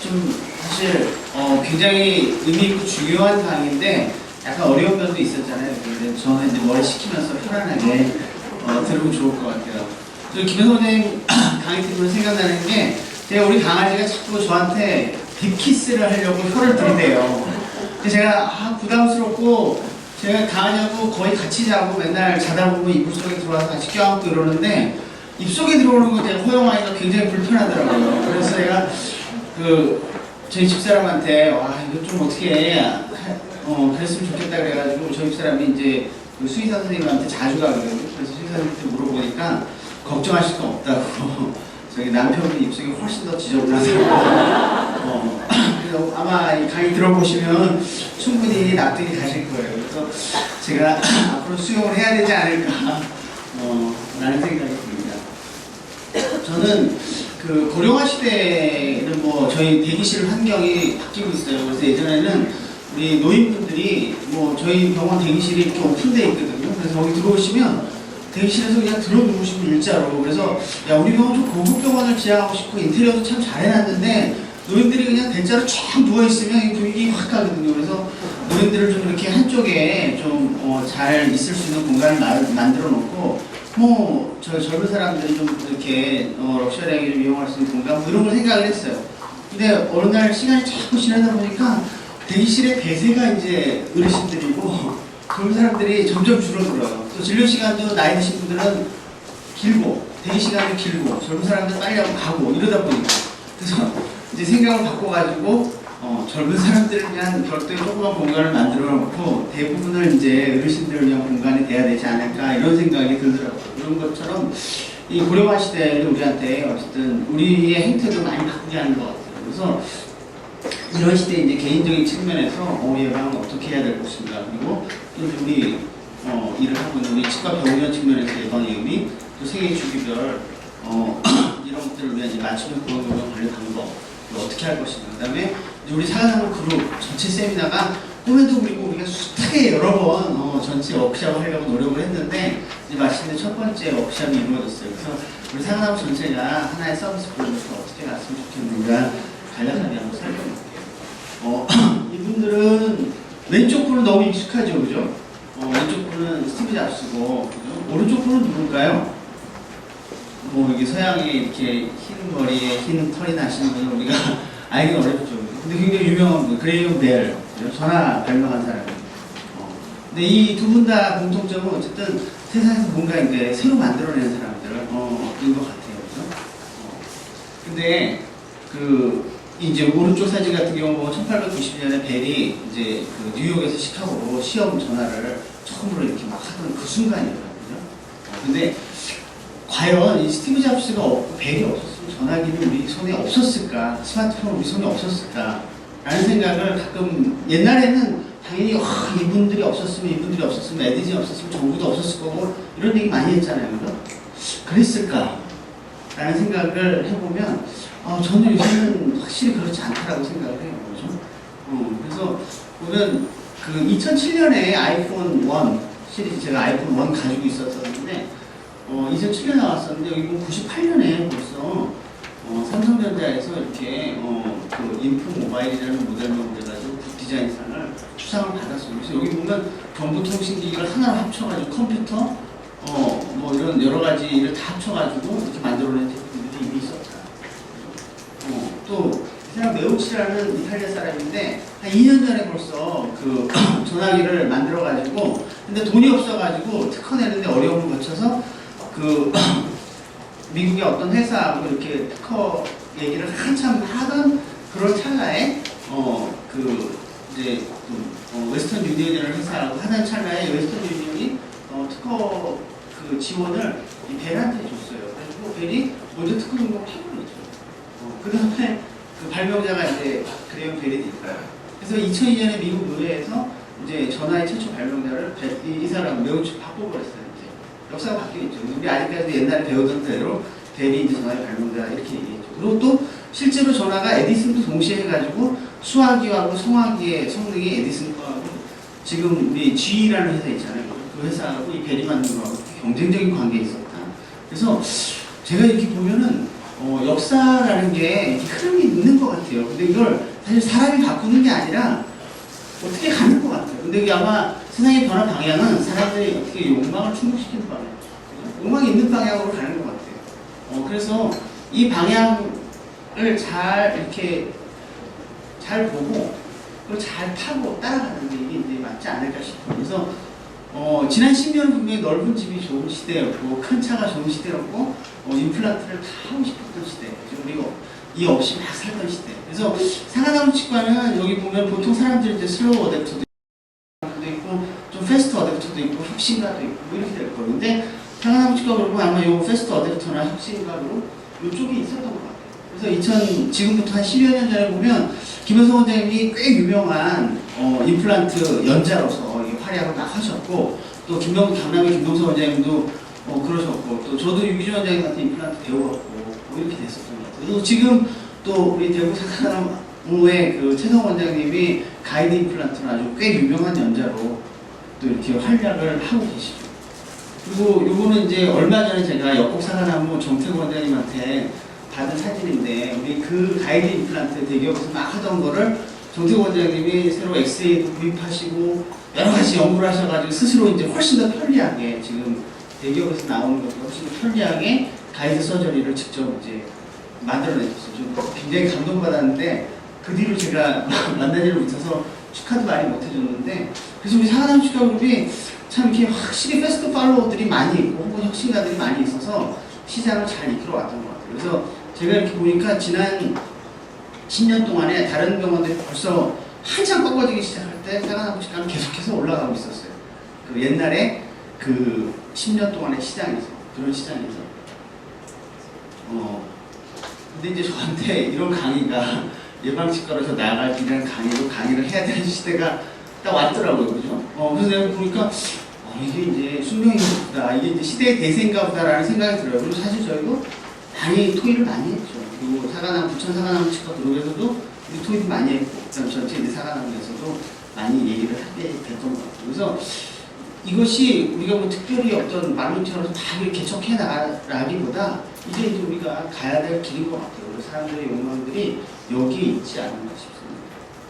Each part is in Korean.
좀 사실 굉장히 의미 있고 중요한 강의인데 약간 어려운 면도 있었잖아요. 근데 저는 이제 머리 식히면서 편안하게 들으면 좋을 것 같아요. 저 김현호 선생님 강의 들으면 생각나는 게 제가 우리 강아지가 자꾸 저한테 딥키스를 하려고 혀를 들이대요. 근데 제가 부담스럽고 제가 강아지하고 거의 같이 자고 맨날 자다 보면 이불 속에 들어와서 같이 껴안고 이러는데 입속에 들어오는 거 제가 허용하기가 굉장히 불편하더라고요. 그래서 제가 저희 집사람한테 와 이거 좀 어떻게 그랬으면 좋겠다 그래가지고 저희 집사람이 이제 수의사 선생님한테 자주 가거든요. 그래서 수의사 선생님한테 물어보니까 걱정하실 거 없다고 저희 남편분 입속이 훨씬 더 지저분하다고 그래서 아마 이 강의 들어보시면 충분히 납득이 가실 거예요. 그래서 제가 앞으로 수용을 해야 되지 않을까 라는 생각이 듭니다. 저는 고령화 시대에는 저희 대기실 환경이 바뀌고 있어요. 그래서 예전에는 우리 노인분들이 저희 병원 대기실이 이렇게 오픈되어 있거든요. 그래서 거기 들어오시면 대기실에서 그냥 들어 누우시고 일자로. 그래서 야 우리 병원 좀 고급 병원을 지향하고 싶고 인테리어도 참 잘 해놨는데 노인들이 그냥 대자로 쫙 누워있으면 이 분위기 확 가거든요. 그래서 노인들을 좀 이렇게 한쪽에 좀 잘 있을 수 있는 공간을 만들어 놓고 저 젊은 사람들이 좀 이렇게 럭셔리하게 좀 이용할 수 있는 공간 이런 걸 생각을 했어요. 근데 어느 날 시간이 자꾸 지나다 보니까 대기실의 대세가 이제 어르신들이고 젊은 사람들이 점점 줄어들어요. 또 진료 시간도 나이 드신 분들은 길고 대기 시간도 길고 젊은 사람들 빨리 가고 이러다 보니까 그래서 이제 생각을 바꿔가지고 젊은 사람들을 위한 별도의 조그만 공간을 만들어 놓고 대부분을 이제 어르신들을 위한 공간이 돼야 되지 않을까 이런 생각이 들더라고요. 그런 것처럼 이 고령화 시대는 우리한테 어쨌든 우리의 행태도 많이 바꾸게 하는 것 같아요. 그래서 이런 시대에 이제 개인적인 측면에서 예방을 어떻게 해야 될 것인가, 그리고 또 우리 일을 하고 있는 우리 치과 병원 측면에서 예방의 의미, 또 생애 주기별 이런 것들을 위한 이제 맞춤형 건강 관리 방법 어떻게 할 것인가. 그다음에 우리 사랑하는 그룹 전체 세미나가 꿈에도 그리고 우리가 숱하게 여러 번 전체 워크샵을 하려고 노력을 했는데 이제 마침내 첫 번째 워크샵이 이루어졌어요. 그래서 우리 사랑하는 전체가 하나의 서비스 프로젝트로 어떻게 갔으면 좋겠는가 간략하게 한번 살펴볼게요. 이분들은 왼쪽 분은 너무 익숙하죠, 그죠? 왼쪽 분은 스티브 잡스고, 그죠? 오른쪽 분은 누굴까요? 여기 서양에 이렇게 흰 머리에 흰 털이 나시는 분은 우리가 알기는 어렵죠. 근데 굉장히 유명한 분, 그레이엄 벨, 전화 발명한 사람이에요. 근데 이 두 분 다 공통점은 어쨌든 세상에서 뭔가 이제 새로 만들어내는 사람들인 것 같아요, 그죠? 근데 이제 오른쪽 사진 같은 경우 보면 1890년에 벨이 이제 뉴욕에서 시카고로 시험 전화를 처음으로 이렇게 막 하던 그 순간이거든요. 근데 과연 이 스티브 잡스가 없고 벨이 없었으면 전화기는 우리 손에 없었을까? 스마트폰 우리 손에 없었을까? 라는 생각을 가끔 옛날에는 당연히 이분들이 없었으면 에디슨이 없었으면 정부도 없었을 거고 이런 얘기 많이 했잖아요. 그죠? 그랬을까? 라는 생각을 해보면 저는 요즘은 확실히 그렇지 않다라고 생각을 해요. 그죠? 그래서 보면 2007년에 아이폰 1 시리즈 제가 아이폰 1 가지고 있었었는데 2007년에 나왔었는데 여기 보면 98년에 벌써 삼성전자에서 이렇게 인프 모바일이라는 모델명으로 해가지고 굿디자인상을 수상을 받았어요. 그래서 여기 보면 정보통신기기를 하나로 합쳐가지고 컴퓨터 이런 여러 가지를 다 합쳐가지고 이렇게 만들어낸 제품들이 이미 있었다. 또 세상 메우치라는 이탈리아 사람인데 한 2년 전에 벌써 전화기를 만들어가지고 근데 돈이 없어가지고 특허 내는데 어려움을 거쳐서 미국의 어떤 회사하고 이렇게 특허 얘기를 한참 하던 그런 찰나에 이제 웨스턴 유니언이라는 회사하고 하던 찰나에 웨스턴 유니언이 특허 지원을 이 벨한테 줬어요. 그래서 벨이 먼저 특허 등록을 해버리죠. 그 다음에 발명자가 이제 그레이엄 벨이 될까요? 그래서 2002년에 미국 의회에서 이제 전화의 최초 발명자를 이 사람 메우치 바꿔버렸어요. 이제 역사가 바뀌었죠. 우리 아직까지도 옛날에 배우던 대로 벨이 이제 전화의 발명자 이렇게 얘기했죠. 그리고 또 실제로 전화가 에디슨도 동시에 해가지고 수화기하고 성화기의 성능이 에디슨 거하고 지금 우리 GE라는 회사 있잖아요. 그 회사하고 이 벨이 만든 거하고 경쟁적인 관계에 있었다. 그래서 제가 이렇게 보면은 역사라는 게 흐름이 있는 것 같아요. 근데 이걸 사실 사람이 바꾸는 게 아니라 어떻게 가는 것 같아요. 근데 이게 아마 세상의 변화 방향은 사람들이 어떻게 욕망을 충족시키는 방향, 욕망이 있는 방향으로 가는 것 같아요. 그래서 이 방향을 잘 이렇게 잘 보고 그걸 잘 타고 따라가는 게 이게 이제 맞지 않을까 싶어요. 그래서 지난 10년은 분명히 넓은 집이 좋은 시대였고 큰 차가 좋은 시대였고 임플란트를 다 하고 싶었던 시대, 그리고 이 없이 막 살던 시대. 그래서 상하나무 치과는 여기 보면 보통 사람들이 이제 슬로우 어댑터도 있고 좀 패스트 어댑터도 있고 혁신가도 있고 뭐 이렇게 될 거예요. 근데 상하나무 치과 그러고 아마 요 패스트 어댑터나 혁신가로 이쪽이 있었던 것 같아요. 그래서 지금부터 한 10여 년 전에 보면 김현성 원장님이 꽤 유명한 임플란트 연자로서 활약을 막 하셨고, 또 강남의 김동석 원장님도 그러셨고, 또 저도 유기준 원장님한테 임플란트 배워갖고 뭐 이렇게 됐었던 것 같아요. 그리고 지금 또 우리 대구 상하나무의 그 최성 원장님이 가이드 임플란트는 아주 꽤 유명한 연자로 또 이렇게 활약을 하고 계시죠. 그리고 요거는 이제 얼마 전에 제가 역곡 상하나무 정태구 원장님한테 받은 사진인데, 우리 그 가이드 임플란트 대기업에서 막 하던 거를 정태구 원장님이 새로 엑스레이도 구입하시고 여러 가지 연구를 하셔가지고 스스로 이제 훨씬 더 편리하게, 지금 대기업에서 나오는 것보다 훨씬 더 편리하게 가이드 서저리를 직접 이제 만들어내셨어요. 좀 굉장히 감동받았는데, 그 뒤로 제가 만나지를 못해서 축하도 많이 못해줬는데, 그래서 우리 상하나무 치과그룹이 참 이렇게 확실히 패스트 팔로워들이 많이 있고 혹은 혁신가들이 많이 있어서 시장을 잘 이끌어 왔던 것 같아요. 그래서 제가 이렇게 보니까 지난 10년 동안에 다른 병원들이 벌써 한참 꺾어지기 시작할 때 상하나무 치과는 계속해서 올라가고 있었어요. 그 옛날에 그 10년 동안의 시장에서, 그런 시장에서. 근데 이제 저한테 이런 강의가 예방치과로서 나갈 길이라는 강의를 해야 되는 시대가 딱 왔더라고요. 그죠? 그래서 내가 보니까 이게 이제 숙명인가 보다, 이게 이제 시대의 대세인가 보다라는 생각이 들어요. 그리고 사실 저희도 많이 토의를 많이 했죠. 그리고 부천 사과나무 치과 그룹에서도 우리 토의도 많이 했고, 그다음 전체 이제 사과나무에서도 많이 얘기를 하게 됐던 것 같아요. 그래서 이것이 우리가 뭐 특별히 어떤 말로처럼 다 이렇게 개척해 나가기보다 이제 우리가 가야 될 길인 것 같아요. 그래서 사람들의 욕망들이 여기에 있지 않은가 싶습니다.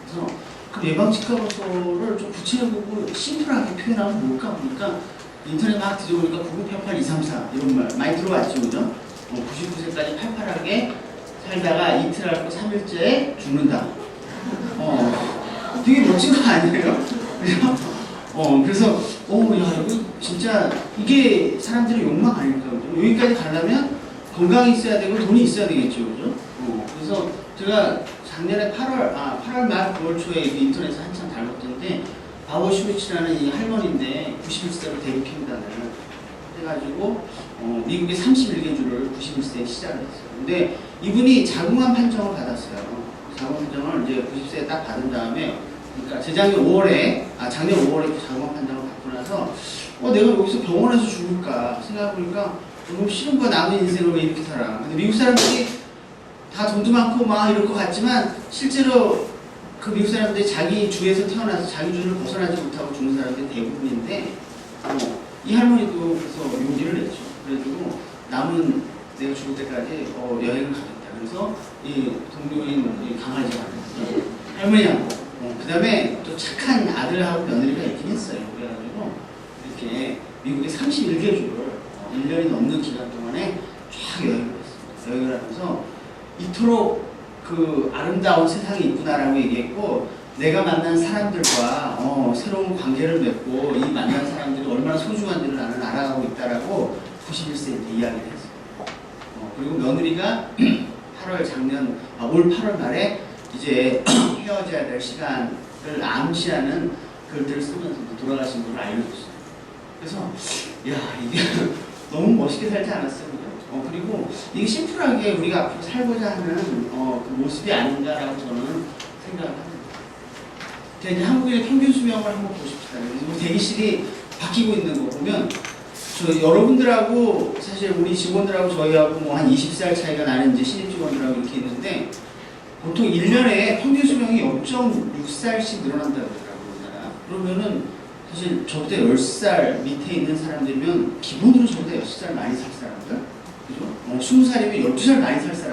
그래서 그 예방치과로서를 좀 구체적이고 심플하게 표현하면 뭘까 보니까 인터넷 막 뒤져보니까 9988-234 이런 말 많이 들어봤죠, 그죠? 99세까지 팔팔하게 살다가 이틀 앓고 3일째 죽는다. 되게 멋진 거 아니에요? 그죠? 그래서, 야, 이거 진짜, 이게 사람들의 욕망 아닐까, 그죠? 여기까지 가려면 건강이 있어야 되고 돈이 있어야 되겠죠, 그죠? 그래서 제가 작년에 8월 말 9월 초에 인터넷에서 한참 다뤘던데, 바보 슈미츠라는 이 할머니인데, 91세로 대구 캔단을 해가지고, 미국의 31개주를 91세에 시작을 했어요. 근데 이분이 자궁암 판정을 받았어요. 자궁암 판정을 이제 90세에 딱 받은 다음에, 그러니까 작년 5월에 자궁암 판정을 받고 나서 내가 여기서 병원에서 죽을까 생각해보니까 너무 싫은 거야. 남은 인생을 왜 이렇게 살아. 근데 미국 사람들이 다 돈도 많고 막 이럴 것 같지만 실제로 그 미국 사람들이 자기 주에서 태어나서 자기 주를 벗어나지 못하고 죽는 사람들이 대부분인데, 이 할머니도 그래서 용기를 냈죠. 그래가지고 남은 내가 죽을 때까지 여행을 가겠다. 그래서 이 동료인 강아지가 할머니하고 그 다음에 또 착한 아들하고 며느리가 있긴 했어요. 그래가지고 이렇게 미국의 31개주를 1년이 넘는 기간 동안에 쫙 여행을 했습니다. 여행을 하면서 이토록 그 아름다운 세상이 있구나라고 얘기했고, 내가 만난 사람들과 새로운 관계를 맺고 이 만난 사람들이 얼마나 소중한지를 나는 알아가고 있다라고 91세에 이야기를 했어요. 그리고 며느리가 올 8월 말에 이제 헤어져야 될 시간을 암시하는 글들을 쓰면서 돌아가신 분을 알려줬어요. 그래서 이게 너무 멋있게 살지 않았어요. 그리고 이게 심플하게 우리가 앞으로 살고자 하는 그 모습이 아닌가라고 저는 생각을 합니다. 이제 한국인의 평균 수명을 한번 보십시다. 우리 대기실이 바뀌고 있는 거 보면 여러분들하고 사실 우리 직원들하고 저희하고 뭐 한 20살 차이가 나는 이제 신입 직원들하고 이렇게 있는데, 보통 1년에 평균 수명이 0.6살씩 늘어난다고 그러더라고요. 그러면은 사실 저보다 10살 밑에 있는 사람들이면 기본으로 저보다 6살 많이 살 사람들, 그죠? 20살이면 12살 많이 살 사람들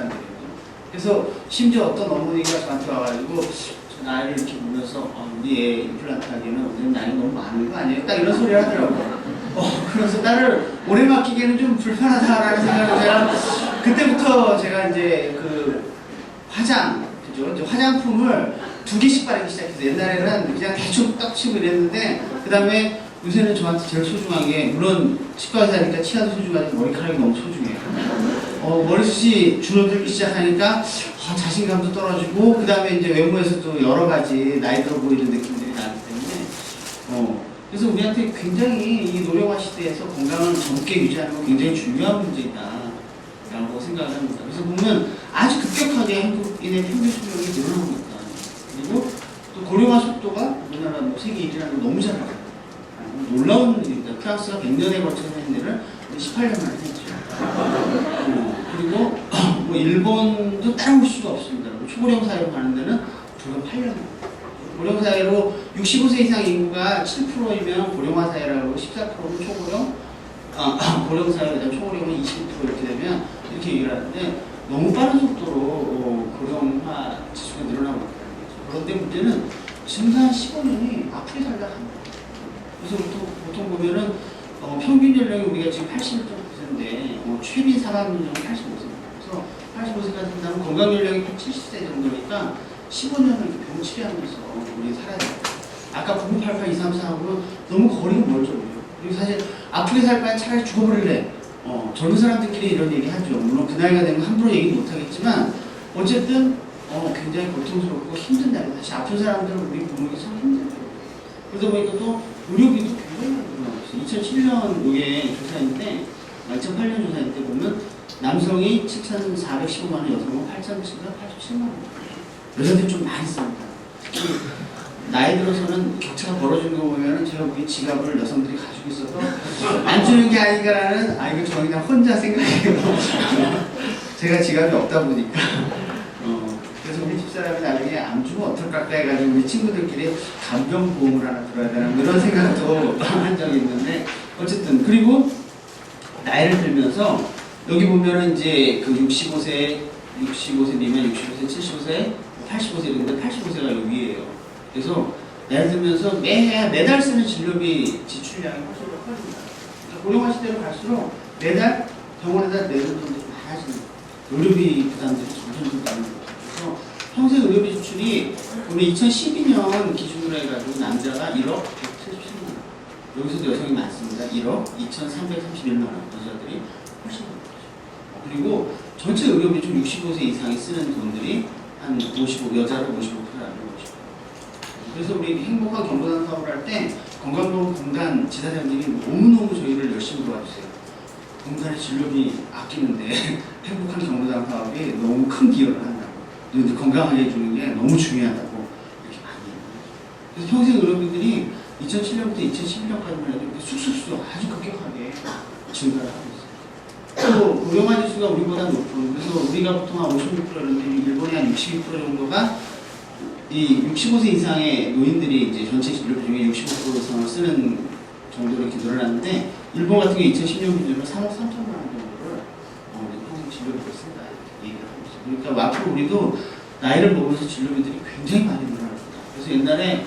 그래서 심지어 어떤 어머니가 저한테 와가지고 저 나이를 이렇게 보면서 우리 애 임플란트 하기에는 오늘 나이 너무 많은 거 아니에요? 딱 이런 소리를 하더라고요. 그래서 나를 오래 맡기기에는 좀 불편하다라는 생각을 제가 그때부터 제가 이제 그 그죠? 이제 화장품을 2개씩 바르기 시작해서 옛날에는 그냥 대충 딱 치고 이랬는데 그 다음에 요새는 저한테 제일 소중한 게 물론 치과에서 하니까 치아도 소중하지만 머리카락이 너무 소중해요. 머리숱이 줄어들기 시작하니까 자신감도 떨어지고 그 다음에 이제 외모에서도 여러 가지 나이 들어 보이는 느낌들이 나기 때문에 그래서 우리한테 굉장히 이 노령화 시대에서 건강을 젊게 유지하는 건 굉장히 중요한 문제다라고 생각을 합니다. 그래서 보면 아주 급격하게 한국인의 평균 수명이 늘어나고 있다. 그리고 또 고령화 속도가 우리나라 세계 1위라는 거 너무 잘 알아요. 놀라운 일입니다. 프랑스가 100년에 걸쳐서 한 일을 18년 만에 했죠. 그리고 뭐 일본도 따라올 수가 없습니다. 초고령 사회로 가는 데는 불과 8년. 고령 사회로 65세 이상 인구가 7%이면 고령화 사회라고 14%는 초고령, 고령 사회, 그다음 초고령은 20% 이렇게 되면 이렇게 얘기를 하는데 너무 빠른 속도로 고령화 지수가 늘어나고 있다는 거죠. 그런데 문제는 지금 한 15년이 앞으로 살다 갑니다. 그래서 보통 보면은 평균 연령이 우리가 지금 81.9세인데 최빈 사망률은 85세입니다. 그래서 85세까지 된다면 건강 연령이 70세 정도니까 15년을 병 치료하면서 우리 살아야 돼요. 아까 9988, 234하고는 너무 거리가 멀죠. 그리고 사실 아프게 살 바에 차라리 죽어버릴래. 젊은 사람들끼리 이런 얘기 하죠. 물론 그 나이가 되면 함부로 얘기 못 하겠지만 어쨌든 굉장히 고통스럽고 힘든 나이다. 사실 아픈 사람들은 우리 보는 게 참 힘들죠. 그러다 보니까 또 의료비도 굉장히 많이 늘어나고 있어요. 2007년 이게 조사인데 2008년 조사인데 보면 남성이 7,415만 원, 여성은 8,787만 원. 여자들 좀 많이 씁니다. 특히 나이 들어서는 격차가 벌어지는 거 보면 제가 보기엔 지갑을 여성들이 가지고 있어서 안 주는 게 아닌가라는 이거 저 그냥 혼자 생각해요. 제가 지갑이 없다 보니까 그래서 우리 집사람이 나중에 안 주면 어떨까 해가지고 우리 친구들끼리 간병보험을 하나 들어야 되나 이런 생각도 한 적이 있는데 어쨌든 그리고 나이를 들면서 여기 보면은 이제 그 65세 미만 65세, 75세, 85세 이런데 85세가 여기 위에요. 그래서 나이 들면서 매달 쓰는 진료비 지출량이 훨씬 더 커집니다. 그러니까 고령화 시대로 갈수록 매달 병원에다 내는 돈들이 많아집니다. 의료비 부담들이 점점 더 많아요. 그래서 평생 의료비 지출이 오늘 2012년 기준으로 해가지고 남자가 1억 177만 원. 여기서도 여성이 많습니다. 1억 2,331만 원. 여자들이 훨씬 많죠. 그리고 전체 의료비 중 65세 이상이 쓰는 돈들이 한 55, 여자를 55%라는 것이죠. 그래서 우리 행복한 경로당 사업을 할 때 건강보험공단 지사장님이 너무너무 저희를 열심히 도와주세요. 공단의 진료비 아끼는데 행복한 경로당 사업이 너무 큰 기여를 한다고. 또 건강하게 해주는 게 너무 중요하다고 이렇게 많이 얘기해요. 그래서 평생 의료비들이 2007년부터 2011년까지만 해도 이렇게 쑥쑥쑥 아주 급격하게 증가를 하고 있어요. 또 고령화 지수가 우리보다 높은, 그래서 우리가 보통 한 56%였는데 일본이 한 62% 정도가 이 65세 이상의 노인들이 이제 전체 진료비 중에 65% 이상을 쓰는 정도로 이렇게 늘어났는데 일본 같은 경우 2010년 기준으로 3억 3천만 원 정도를 평생 진료비를 쓴다 이렇게 얘기를 하고 있어요. 그러니까 앞으로 우리도 나이를 먹으면서 진료비들이 굉장히 많이 늘어날 거다. 그래서 옛날에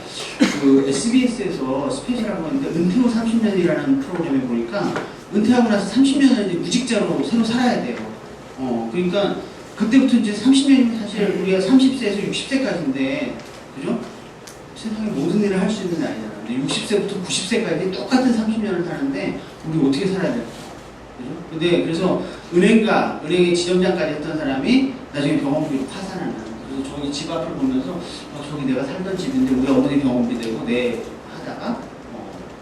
그 SBS에서 스페셜한 건데 은퇴 후 30년이라는 프로그램에 보니까 은퇴하고 나서 30년을 이제 무직자로 새로 살아야 돼요. 그러니까 그때부터 이제 30년이면 사실 우리가 30세에서 60세까지인데, 그죠? 세상에 모든 일을 할 수 있는 나이잖아. 근데 60세부터 90세까지 똑같은 30년을 사는데 우리 어떻게 살아야 될까? 그죠? 근데 그래서 은행의 지점장까지 했던 사람이 나중에 병원비로 파산하는. 그래서 저기 집 앞을 보면서 저기 내가 살던 집인데 우리 어머니 병원비 되고 내 하다가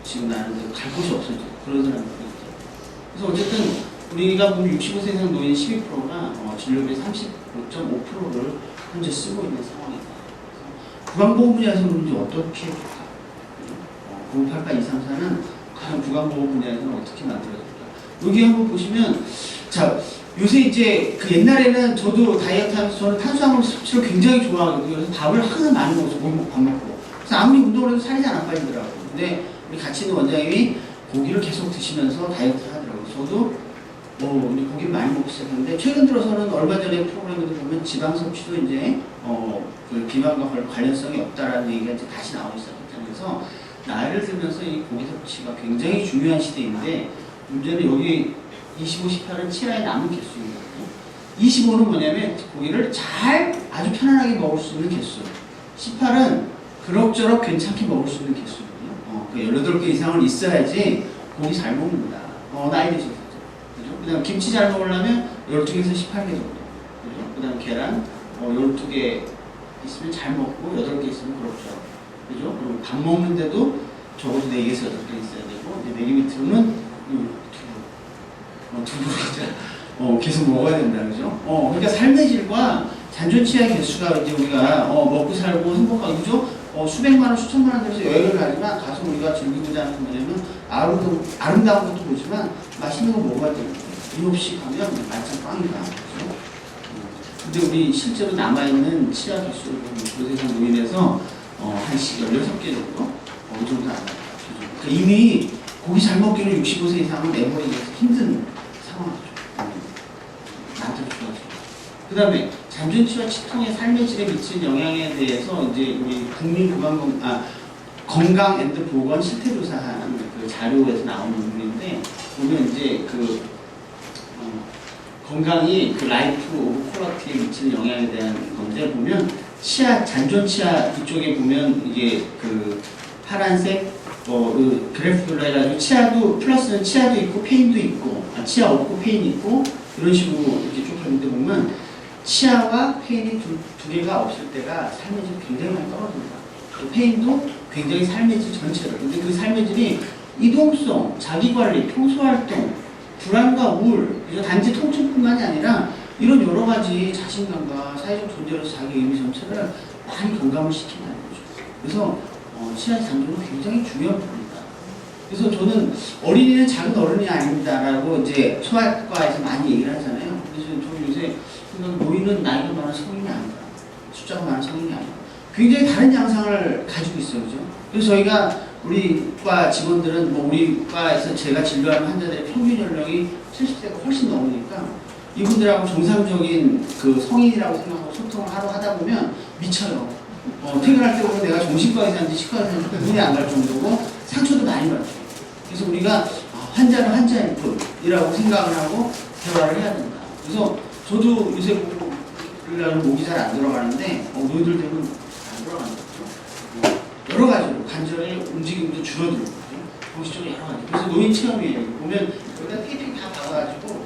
지금 나는 갈 곳이 없어져. 그런 사람들이 있죠. 그래서 어쨌든 우리가 보면 65세 이상 노인 12%가 진료비 35.5%를 현재 쓰고 있는 상황이다. 구강보험 분야에서는 이제 어떻게 해줄까? 988, 234는 과연 구강보험 분야에서는 어떻게 만들어줄까? 여기 한번 보시면, 자, 요새 이제 그 옛날에는 저도 다이어트 하면서 저는 탄수화물 섭취를 굉장히 좋아하거든요. 그래서 밥을 항상 많이 먹어서 밥 먹고. 그래서 아무리 운동을 해도 살이 잘 안 빠지더라고요. 근데 우리 같이 있는 원장님이 고기를 계속 드시면서 다이어트를 하더라고요. 저도 뭐 이제 고기 많이 먹기 시작했는데 최근 들어서는 얼마 전에 프로그램에도 보면 지방 섭취도 이제 그 비만과 관련성이 없다라는 얘기가 이제 다시 나오기 시작했잖아요. 그래서 나이를 들면서 이 고기 섭취가 굉장히 중요한 시대인데 문제는 여기 25, 18은 치아에 남은 개수이거든요. 25는 뭐냐면 고기를 잘 아주 편안하게 먹을 수 있는 개수. 18은 그럭저럭 괜찮게 먹을 수 있는 개수거든요. 그 18개 이상은 있어야지 고기 잘 먹는다. 나이 드셔서. 그죠? 그 다음 김치 잘 먹으려면 12개에서 18개 정도. 그죠? 그 다음 계란 12개 있으면 잘 먹고 8개 있으면 그럭저럭. 그죠? 그리고 밥 먹는데도 적어도 4개에서 8개 있어야 되고, 이제 4개 밑으로는 두부 계속 먹어야 된다. 그죠? 그러니까 삶의 질과 잔존치아의 개수가 이제 우리가 먹고 살고 행복하고, 그죠? 수백만 원, 수천만 원 들여서 여행을 가지만 가서 우리가 즐기고자 하는 건 뭐냐면 아름다운 것도 보지만 맛있는 거 먹어야 되는 거예요. 이 없이 가면 만찬 빵이다. 그죠? 근데 우리 실제로 남아있는 치아 개수를 보면 조세상 노인에서 한 16개 정도? 어느 정도 안 나요. 그러니까 이미 고기 잘 먹기는 65세 이상은 내버리기 힘든 상황이죠. 남들이 좋아지고. 그 다음에 잔존치와 치통의 삶의 질에 미치는 영향에 대해서 이제 우리 건강 앤드 보건 실태조사한 그 자료에서 나온 논문인데, 보면 이제 건강이 그 라이프 오브 퀄리티에 미치는 영향에 대한 건데, 보면 잔존치아 이쪽에 보면 이게 그 파란색 그 그래프로 해가지고 치아도 플러스는 치아도 있고 페인도 있고, 치아 없고 페인 있고 이런 식으로 이렇게 쭉 했는데 보면 치아와 페인이 두 개가 없을 때가 삶의 질이 굉장히 많이 떨어진다. 또 페인도 굉장히 삶의 질 전체를. 근데 그 삶의 질이 이동성, 자기관리, 평소활동, 불안과 우울, 단지 통증뿐만이 아니라 이런 여러 가지 자신감과 사회적 존재로서 자기 의미 전체를 많이 경감을 시킨다는 거죠. 그래서 치아 잔존은 굉장히 중요한 부분이다. 그래서 저는 어린이는 작은 어른이 아닙니다라고 이제 소아과에서 많이 얘기를 하잖아요. 그래서 저는 요새 노인은 나이가 많은 성인이 아니다. 숫자가 많은 성인이 아니다. 굉장히 다른 양상을 가지고 있어요. 그죠? 그래서 저희가 우리 과 직원들은 우리 과에서 제가 진료하는 환자들의 평균 연령이 70세가 훨씬 넘으니까 이분들하고 정상적인 그 성인이라고 생각하고 소통을 하다 보면 미쳐요. 퇴근할 때 보면 내가 정신과 의사인지 치과 의사인지 눈이 안 갈 정도고 상처도 많이 받죠. 그래서 우리가 환자는 환자일 뿐이라고 생각을 하고 대화를 해야 된다. 그래서 저도 요새 목이 잘 안 들어가는데 노인들 되면 안 들어가는 거죠. 여러 가지로 관절의 움직임도 줄어들고 정신적으로 여러 가지. 그래서 노인 체험이에요. 보면 여기다 테이핑 다 박아가지고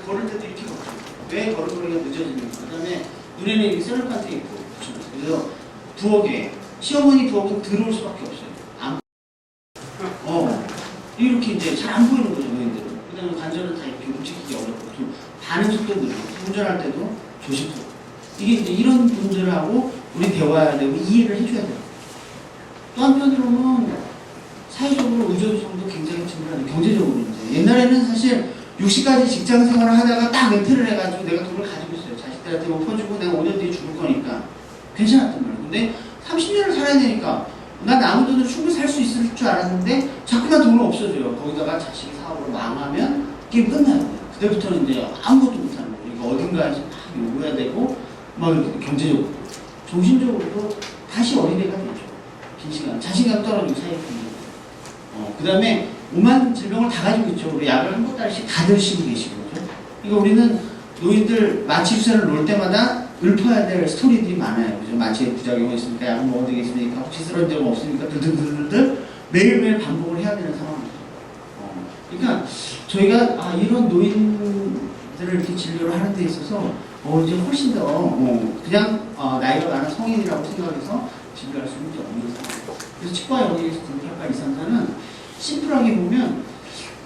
걸을 때도 이렇게 걷죠. 왜 걸음걸이가 늦어지는가? 그다음에 눈에는 이렇게 셀로판 테이프 붙여놨어요. 그래서 부엌에 시어머니 부엌은 들어올 수밖에 없어요. 이렇게 이제 잘 안 보이는 거죠, 노인들은. 그다음에 관절은 다 이렇게 움직이기 어렵고 좀 반응 속도 느리고 운전할 때도 조심스럽고. 이게 이제 이런 분들하고 우리 대화해야 되고 이해를 해줘야 돼요. 또 한편으로는 사회적으로 의존성도 굉장히 중요하죠. 경제적으로 이제 옛날에는 사실 60까지 직장 생활을 하다가 딱 은퇴를 해가지고 내가 돈을 가지고 있어요. 자식들한테 뭐 퍼주고 내가 5년 뒤에 죽을 거니까 괜찮았단 말이에요. 근데 30년을 살아야 되니까 난 아무 돈으로 충분히 살 수 있을 줄 알았는데 자꾸만 돈은 없어져요. 거기다가 자식이 사업으로 망하면 게임 끝나요. 그때부터는 이제 아무것도 못하는 거예요. 이거 어딘가에서 다 요구해야 되고 막 경제적으로 정신적으로도 다시 어린애가 되죠. 긴 시간 자신감 떨어지고 사회에 그 다음에 오만 질병을 다 가지고 있죠. 우리 약을 한 달씩 다 드시고 계시고 그렇죠? 그러니까 우리는 노인들 마취 주사를 놓을 때마다 읊어야 될 스토리들이 많아요. 그죠? 마취에 부작용이 있으니까 약을 먹어야 되겠습니까? 혹시 쓰러진 적 없습니까? 들들들들 매일매일 반복을 해야 되는 상황이죠. 그러니까 저희가 이런 노인들을 이렇게 진료를 하는 데 있어서 이제 훨씬 더 그냥 나이가 많은 성인이라고 생각해서 진료할 수 있는 게 없는 상황. 그래서 치과 여기에서 등록학과 2, 3, 4는 심플하게 보면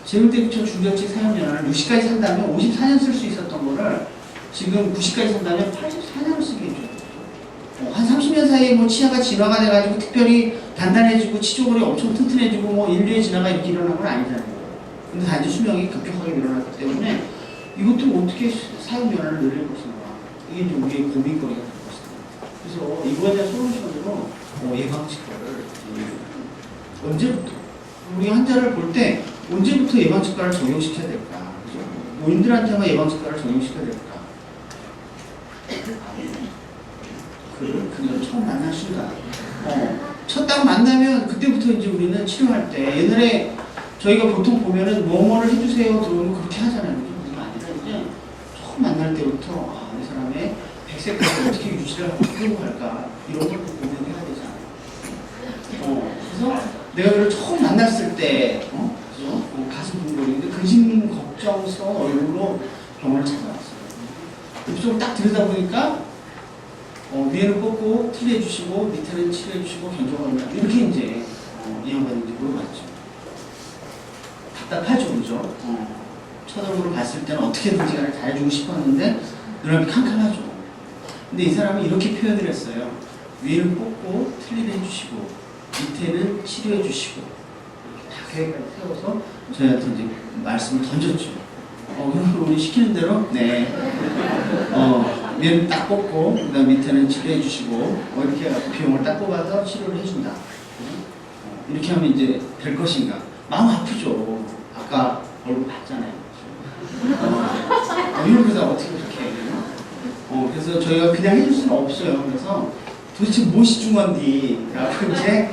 제물대구청 중견직 사용연한을 60까지 산다면 54년 쓸 수 있었던 거를 지금 90까지 산다면 84년을 쓰게 해줘요. 한 30년 사이에 뭐 치아가 진화가 돼가지고 특별히 단단해지고 치조골이 엄청 튼튼해지고 뭐 인류의 진화가 이렇게 일어난 건 아니잖아요. 근데 단지 수명이 급격하게 늘어났기 때문에 이것도 어떻게 사용연한을 늘릴 것인가. 이게 이제 우리의 고민거리가 될 것입니다. 그래서 이거에 대한 솔루션으로 예방치과를 언제부터 우리 환자를 볼 때 언제부터 예방치과를 적용시켜야 될까? 그죠? 노인들한테만 예방접종을 적용시켜야 될까? 그걸 처음 만난 순간. 첫 딱 만나면 그때부터 이제 우리는 치료할 때 옛날에 저희가 보통 보면은 뭐뭐를 해주세요 들어오면 그렇게 하잖아요. 그게 아니라 이제 처음 만날 때부터 이 사람의 백색까지 어떻게 유지를 하고 끌고 갈까 이런 걸 고민해야 되잖아요. 그래서 내가 그를 처음 만났을 때, 그죠? 가슴 둥글이는데 근심 걱정스러운 얼굴로 병원을 찾아왔어요. 그쪽을 딱 들여다보니까 위에는 뽑고 치료해주시고 밑에는 치료해주시고 견종합니다. 이렇게 이제 이 양반이 이제 물어봤죠. 답답하죠, 그죠? 첫 얼굴을 봤을 때는 어떻게든지 간에 잘해주고 싶었는데 눈앞이 캄캄하죠. 근데 이 사람은 이렇게 표현을 했어요. 위에는 뽑고 틀리를 해주시고 밑에는 치료해주시고 이렇게 다 계획까지 세워서 저희한테 이제 말씀을 던졌죠. 그럼 우리 시키는 대로 네. 위에는 딱 뽑고 그다음 밑에는 치료해 주시고 이렇게 해서 비용을 딱 뽑아서 치료를 해준다. 이렇게 하면 이제 될 것인가? 마음 아프죠. 아까 얼굴 봤잖아요. 이런 회사 어떻게 그렇게 해요? 그래서 저희가 그냥 해줄 수는 없어요. 그래서 도대체 무엇이 준 건디? 라고 이제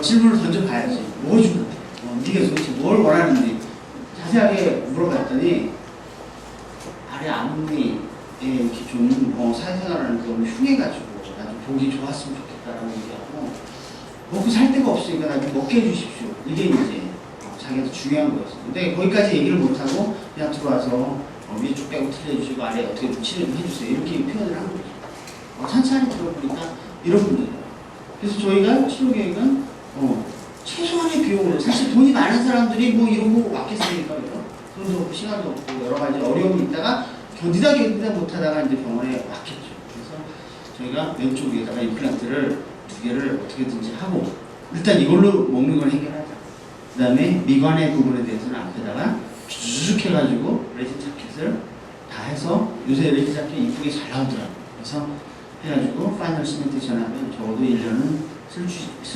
질문을 던져봐야지. 뭐 준 건데? 네가 도대체 뭘 원하는지 자세하게 물어봤더니 아래 앞니 이렇게 좀 사회생활하는 게 너무 흉해가지고 나도 보기 좋았으면 좋겠다라고 얘기하고 먹고 살 데가 없으니까 나좀 먹게 해주십시오. 이게 이제 자기한테 중요한 거였어요. 근데 거기까지 얘기를 못하고 그냥 들어와서 위에 쭉 빼고 틀려주시고 아래 어떻게 좀 치료 좀 해주세요. 이렇게 표현을 한 거죠. 찬찬히 들어보니까 이런 분들이에요. 그래서 저희가 치료 계획은 최소한의 비용으로 사실 돈이 많은 사람들이 뭐 이런 거 왔겠습니까? 돈도 없고 시간도 없고 여러 가지 어려움이 있다가 견디다 못하다가 이제 병원에 왔겠죠. 그래서 저희가 왼쪽 위에다가 임플란트를 2개를 어떻게든지 하고 일단 이걸로 먹는 걸 해결하자. 그 다음에 미관의 부분에 대해서는 앞에다가 쭉 해가지고 레진 자켓을 다 해서 요새 레진 자켓 이쁘게 잘 나오더라고요. 그래서 해가지고 파이널 시멘테이션 하면 적어도 1년은 쓸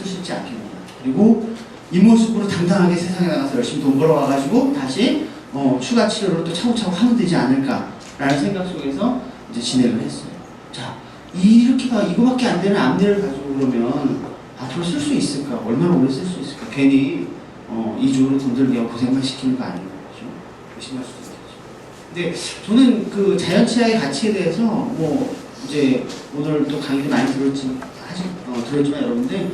수 있지 않겠느냐. 그리고 이 모습으로 당당하게 세상에 나가서 열심히 돈 벌어와가지고 다시 추가 치료를 또 차곡차곡 하면 되지 않을까라는 생각 속에서 이제 진행을 했어요. 자, 이거밖에 안 되는 앞니를 가지고 그러면 앞으로 쓸 수 있을까? 얼마나 오래 쓸 수 있을까? 괜히 이중으로 돈 들게 고생만 시키는 거 아닌가? 그죠? 의심할 수도 있겠죠. 근데 저는 그 자연치아의 가치에 대해서 뭐 이제 오늘 또 강의도 많이 들었지만 여러분들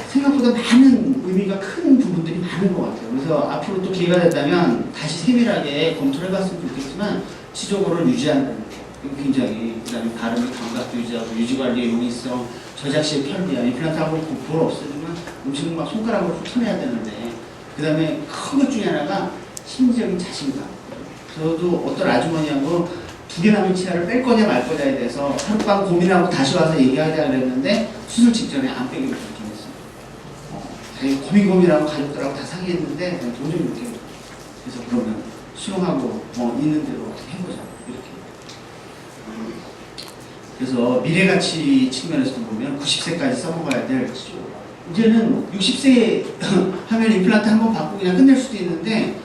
생각보다 많은 의미가 큰 부분들이 많은 것 같아요. 그래서 앞으로 또 기회가 된다면 다시 세밀하게 검토를 해봤으면 좋겠지만 치조고를 유지한다는 거 이거 굉장히 그다음에 발음의 감각도 유지하고 유지관리의 용이성, 저작 시의 편리함, 임플란트하고 볼 없애주면 음식은 막 손가락으로 훅 쳐내야 되는데 그다음에 큰 것 중에 하나가 심리적인 자신감. 저도 어떤 아주머니하고 2개 남은 치아를 뺄 거냐 말 거냐에 대해서 하룻밤 고민하고 다시 와서 얘기하자 그랬는데 수술 직전에 안 빼기로 결정했어요. 고민하고 가족들하고 다 상의했는데 그냥 도저히 못해요. 그래서 그러면 수용하고 있는 대로 어떻게 해보자 이렇게. 그래서 미래가치 측면에서도 보면 90세까지 써먹어야 될 치료. 이제는 60세 하면 임플란트 한번 받고 그냥 끝낼 수도 있는데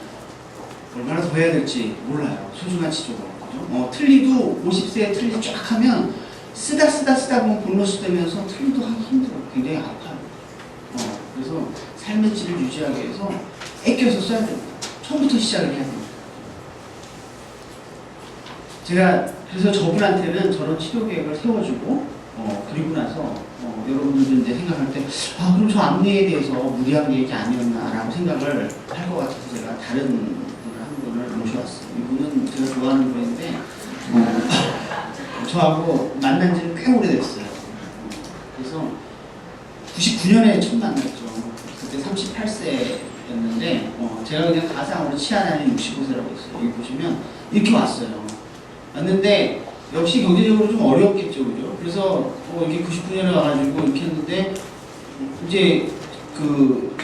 얼마나 더 해야 될지 몰라요. 소중한 치료가. 그죠? 틀니도 50세에 틀니 쫙 하면 쓰다 보면 볼러스 되면서 틀니도 하기 힘들어요. 굉장히 아파요. 그래서 삶의 질을 유지하기 위해서 아껴서 써야 됩니다. 처음부터 시작을 해야 됩니다. 제가 그래서 저분한테는 저런 치료 계획을 세워주고 그리고 나서 여러분들도 이제 생각할 때 그럼 저 앞니에 대해서 무리한 계획이 아니었나라고 생각을 할 것 같아서 제가 다른 분을 한 분을 모셔왔어요. 이분은 제가 좋아하는 분인데 저하고 만난 지는 꽤 오래됐어요. 그래서 99년에 처음 만났죠. 그때 38세였는데 제가 그냥 가상으로 치아 나이 65세라고 했어요. 여기 보시면 이렇게 왔어요. 왔는데 역시 경제적으로 좀 어려웠겠죠, 그죠? 그래서 이렇게 99년에 와가지고 이렇게 했는데 이제 그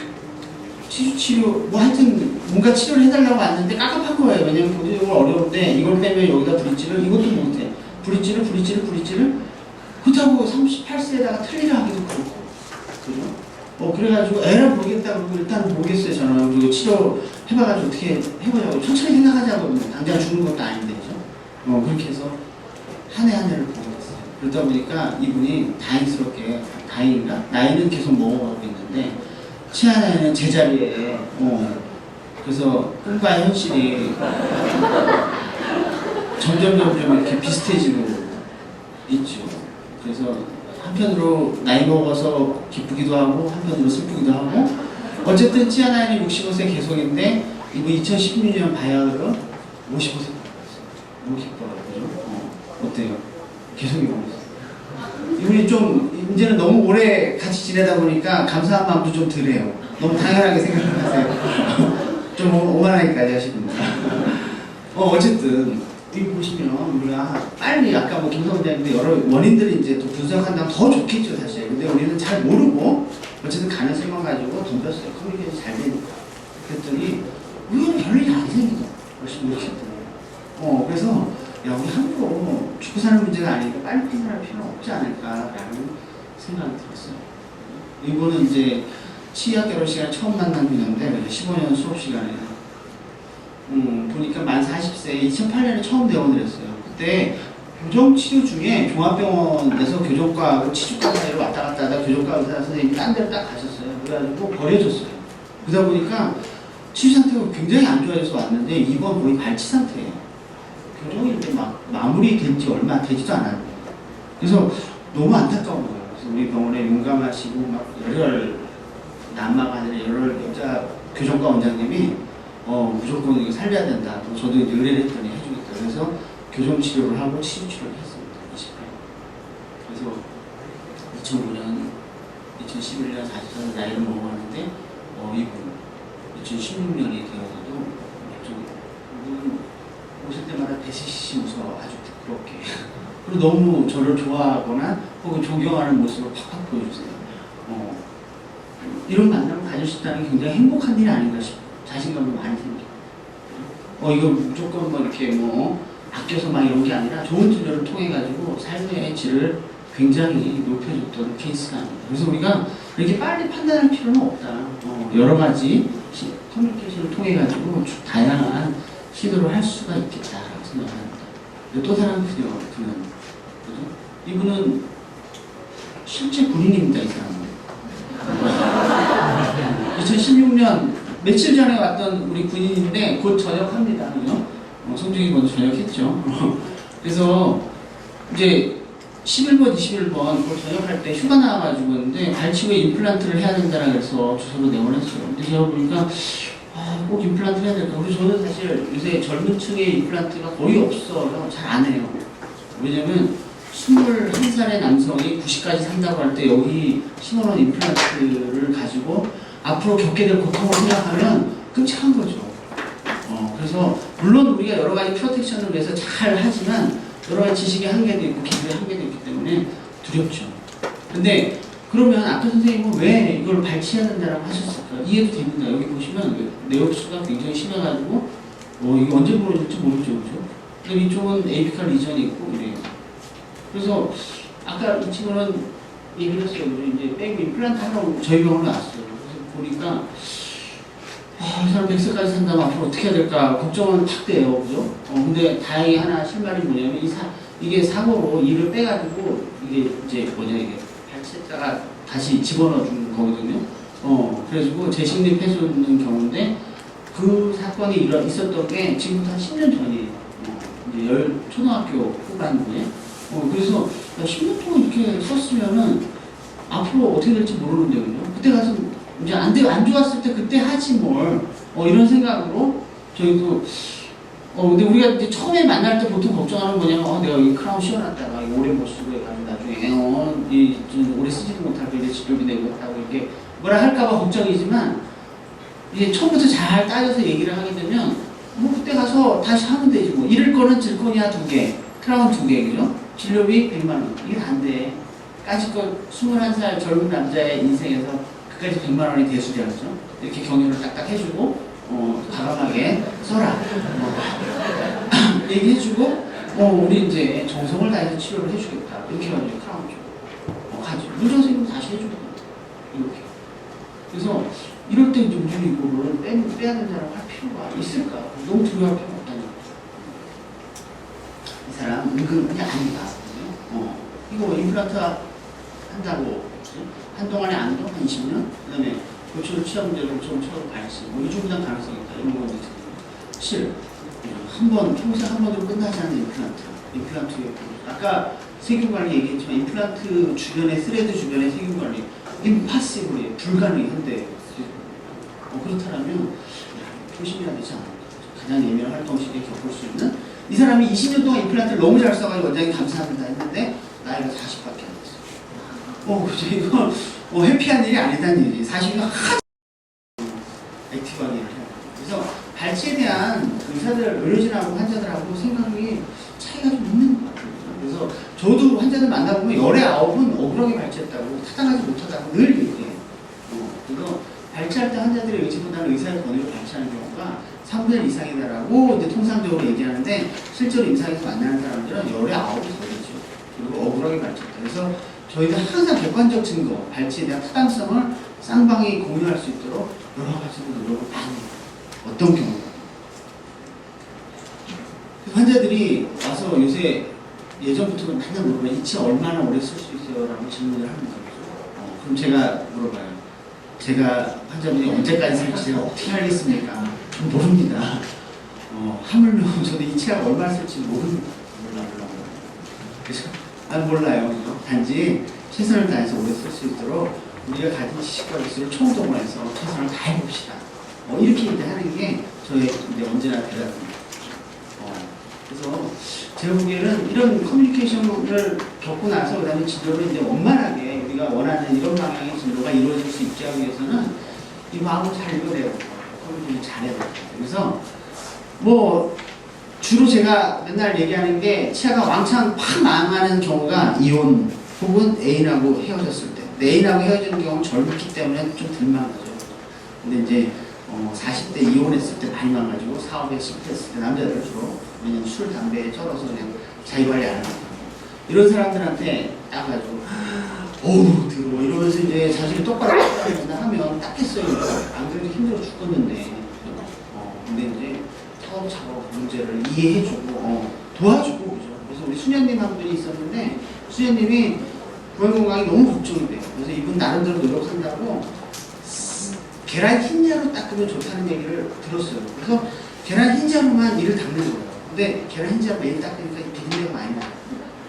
치료 뭐 하여튼 뭔가 치료를 해달라고 왔는데 깝깝한 거예요. 왜냐면 경제적으로 어려운데 이걸 빼면 여기다 브릿지를 이것도 못해. 브릿지를 그렇다고 38세에다가 틀리를 하기도 그렇고, 그죠? 그래가지고 애를 모르겠다 그러고 일단 모르겠어요 저는. 그리고 치료 해봐가지고 어떻게 해보자고 천천히 생각하자고 당장 죽는 것도 아닌데 그죠? 그렇게 해서 한 해 한 해를 보게 됐어요. 그러다 보니까 이분이 다행스럽게 다행인가? 나이는 계속 먹어가고 있는데 치아 나이는 제자리에 그래서 꿈과 현실이 점점 이렇게 비슷해지고 있죠. 그래서 한편으로 나이 먹어서 기쁘기도 하고 한편으로 슬프기도 하고 어쨌든 치아 나이는 65세 계속인데 이분 2016년 바이아그로 55세 받았어요. 너무 기뻐요. 어때요? 계속이고 있어요. 이분이 좀 이제는 너무 오래 같이 지내다 보니까 감사한 마음도 좀 덜해요. 너무 당연하게 생각을 하세요. 좀 오만하기까지 하시는구나. 어쨌든 여기 보시면 우리가 빨리 아까 뭐 김성대님도 여러 원인들이 이제 또 분석한다면 더 좋겠죠 사실. 근데 우리는 잘 모르고 어쨌든 가능성만 가지고 덤볐어요. 커뮤니케이션이 잘 되니까. 그랬더니 우리는 별일이 안 생기더라고요. 열심히 노력했더니. 그래서 야 우리 함부로 죽고 사는 문제가 아니니까 빨리 판단할 필요는 없지 않을까라는 생각이 들었어요. 이분은 이제 치의학 결혼 시간에 처음 만난 분인데 15년 수업 시간에 보니까 만 40세 2008년에 처음 대원을 했어요. 그때 교정치료 중에 종합병원에서 교정과하고 치주과 사이로 왔다 갔다 하다 교정과 의사 선생님이 딴 데로 딱 가셨어요. 그래가지고 버려졌어요. 그러다 보니까 치유 상태가 굉장히 안 좋아져서 왔는데 이번 거의 발치 상태예요. 교정이 이제 막 마무리된 지 얼마 되지도 않았는데 그래서 너무 안타까운 거예요. 그래서 우리 병원에 용감하시고 막 열혈 남마가 아니라 열혈 여자 교정과 원장님이 무조건 이거 살려야 된다. 저도 이제 의뢰를 했더니 해주겠다. 그래서 교정 치료를 하고 치유 치료를 했습니다. 28년. 그래서 2005년, 2011년 44살 나이를 먹었는데 이분 2016년이 되어서도 이분 오실 때마다 배시시 웃어 아주 부끄럽게 그리고 너무 저를 좋아하거나 혹은 존경하는 모습을 팍팍 보여주세요. 이런 만남을 가질 수 있다는 게 굉장히 행복한 일이 아닌가 싶어요. 자신감도 많이 생기고 이거 무조건 뭐 이렇게 뭐 아껴서 막 이런 게 아니라 좋은治療를 통해 가지고 삶의 질을 굉장히 높여줬던 케이스가 아닙니다. 그래서 우리가 이렇게 빨리 판단할 필요는 없다. 여러 가지 커뮤니케이션을 통해 가지고 다양한 시도를 할 수가 있겠다라고 생각합니다. 또 다른 분은 그죠? 이분은 실제 군인입니다. 이 사람은 2016년 며칠 전에 왔던 우리 군인인데 곧 전역합니다. 그죠? 성중이 먼저 전역했죠. 그래서 이제 11번, 21번 곧 전역할 때 휴가 나와가지고 있는데 발치 후에 임플란트를 해야 된다라 그래서 주소로 내보냈어요. 근데 제가 보니까 꼭 임플란트 해야 될까? 그리고 저는 사실 요새 젊은 층의 임플란트가 거의 없어서 잘 안 해요. 왜냐면 21살의 남성이 90까지 산다고 할 때 여기 10만 원 임플란트를 가지고 앞으로 겪게 될 고통을 생각하면 끔찍한 거죠. 그래서 물론 우리가 여러 가지 프로텍션을 위해서 잘 하지만 여러 가지 지식의 한계도 있고 기술의 한계도 있기 때문에 두렵죠. 근데 그러면 아까 선생님은 왜 이걸 발치해야 된다고 하셨을까? 이해도 됩니다. 여기 보시면 내역수가 굉장히 심해가지고 이게 언제 벌어질지 모르죠. 그죠? 근데 이쪽은 에이피칼 리전이 있고 이래요. 그래서 아까 이 친구는 얘기를 했어요. 이제 빼고 임플란트 하러 저희 병원에 왔어요. 그래서 보니까 이 사람 100세까지 산다면 앞으로 어떻게 해야 될까 걱정은 탁 돼요. 그죠? 근데 다행히 하나 실말이 뭐냐면 이게 사고로 이를 빼가지고 이게 이제 이게 발치했다가 다시 집어넣어 준 거거든요. 그래가지고 재식립 해주는 경우인데 그 사건이 있었던 게 지금부터 한 10년 전이에요. 이제 초등학교 후반부에. 그래서 10년 동안 이렇게 썼으면은 앞으로 어떻게 될지 모르는데, 그죠? 그때 가서 이제 안 좋았을 때 그때 하지 뭘. 이런 생각으로 저희도 근데 우리가 이제 처음에 만날 때 보통 걱정하는 뭐냐면 내가 여기 크라운 씌워놨다가 오래 못 쓰고 해가지고 나중에 오래 쓰지도 못하고 이제 진료비 내고 했다고 이렇게 뭐라 할까봐 걱정이지만 이제 처음부터 잘 따져서 얘기를 하게 되면 뭐 그때 가서 다시 하면 되지 뭐. 잃을 거는 질코니아 2개, 크라운 2개, 그죠? 진료비 100만 원. 이게 단데 까짓것 21살 젊은 남자의 인생에서 그까지 100만 원이 대수량이죠. 이렇게 경유를 딱딱 해주고 과감하게 써라. 얘기해주고 우리 이제 정성을 다해서 치료를 해주겠다. 이렇게 해가지고 크라운 주고 가지. 문정 선생님 다시 해주고 이렇게. 그래서 이럴 때 이제 우리는 이거를 빼야 된다고 할 필요가 있을까? 너무 두려워할 필요가 없다는 거죠. 이 사람 은근 그냥 아니다. 이거 임플란트 한다고 한동안에 안 돼? 한 20년? 그 다음에 고철 치아문제로 좀 쳐도 발생, 뭐 이중부장 가능성이 있다. 이런 거도 있거든요. 평생 한 번으로 끝나지 않는 임플란트. 아까 세균관리 얘기했지만 임플란트 주변에, 스레드 주변에 세균관리 임파시블이 불가능해. 현대 그렇다면 조심해야 되지 않을까. 가장 예민한 활동 시기에 겪을 수 있는 이 사람이 20년 동안 임플란트를 너무 잘 써가지고 원장님 감사합니다 했는데 나이가 40밖에 안 됐어요. 그죠. 이건 해피한 일이 아니다는 얘기. 40은 하도 액티브하게 일을 해요. 그래서 발치에 대한 의사들, 의료진하고 환자들하고 생각이 차이가 좀 있는 것 같아요. 그래서 저도 환자들 만나보면 열의 9은 억울하게 발치했다고, 타당하지 못하다고 늘 얘기해요. 그래서 발치할 때 환자들의 의지보다는 의사의 권유로 발치하는 경우가 3분의 1 이상이다라고 이제 통상적으로 얘기하는데, 실제로 임상에서 만나는 사람들은 열의 9이 더 되죠. 그리고 억울하게 발치했다. 그래서 저희가 항상 객관적 증거, 발치에 대한 타당성을 쌍방이 공유할 수 있도록 여러 가지로 노력을 많이 해요. 어떤 경우? 환자들이 와서 요새 예전부터 맨날 물어봐요. 이 치아 얼마나 오래 쓸 수 있어요? 라고 질문을 합니다. 그럼 제가 물어봐요. 제가 환자분이 언제까지 쓸지 제가 어떻게 알겠습니까? 전 모릅니다. 하물며 저도 이 치아가 얼마나 쓸지 모릅니다. 몰라요. 그래서 난 몰라요. 그죠? 단지 최선을 다해서 오래 쓸 수 있도록 우리가 가진 지식과 기술을 총동원해서 최선을 다해봅시다. 이렇게 하는 게 저의 이제 언제나 대답입니다. 그래서 제가 보기에는 이런 커뮤니케이션을 겪고 나서 그 다음에 진료를 이제 원만하게 우리가 원하는 이런 방향의 진료가 이루어질 수 있게 하기 위해서는 이 마음을 잘 읽어내야 돼요. 커뮤니케이션 잘해야 돼요. 그래서 뭐 주로 제가 맨날 얘기하는 게 치아가 왕창 팍 망하는 경우가 이혼 혹은 애인하고 헤어졌을 때. 애인하고 헤어지는 경우는 젊기 때문에 좀 덜 망하죠. 근데 이제 40대 이혼했을 때 많이 망가지고 사업에 실패했을 때 남자들 주로 왜냐면 술, 담배에 쩔어서 그냥 자기 관리 안 하고 이런 사람들한테 딱 가지고 어우 들어 이러면서 이제 자신이 똑바로 하면 닦겠어요. 안 그래도 힘들어 죽겠는데 근데 이제 차곡차곡 문제를 이해해주고 도와주고 그죠. 그래서 우리 수녀님 한 분이 있었는데 수녀님이 구강건강이 너무 걱정이 돼요. 그래서 이분 나름대로 노력한다고 계란 흰자로 닦으면 좋다는 얘기를 들었어요. 그래서 계란 흰자로만 이를 닦는 거예요. 근데 계란 흰자로 매일 닦으니까 비린내가 많이 나요.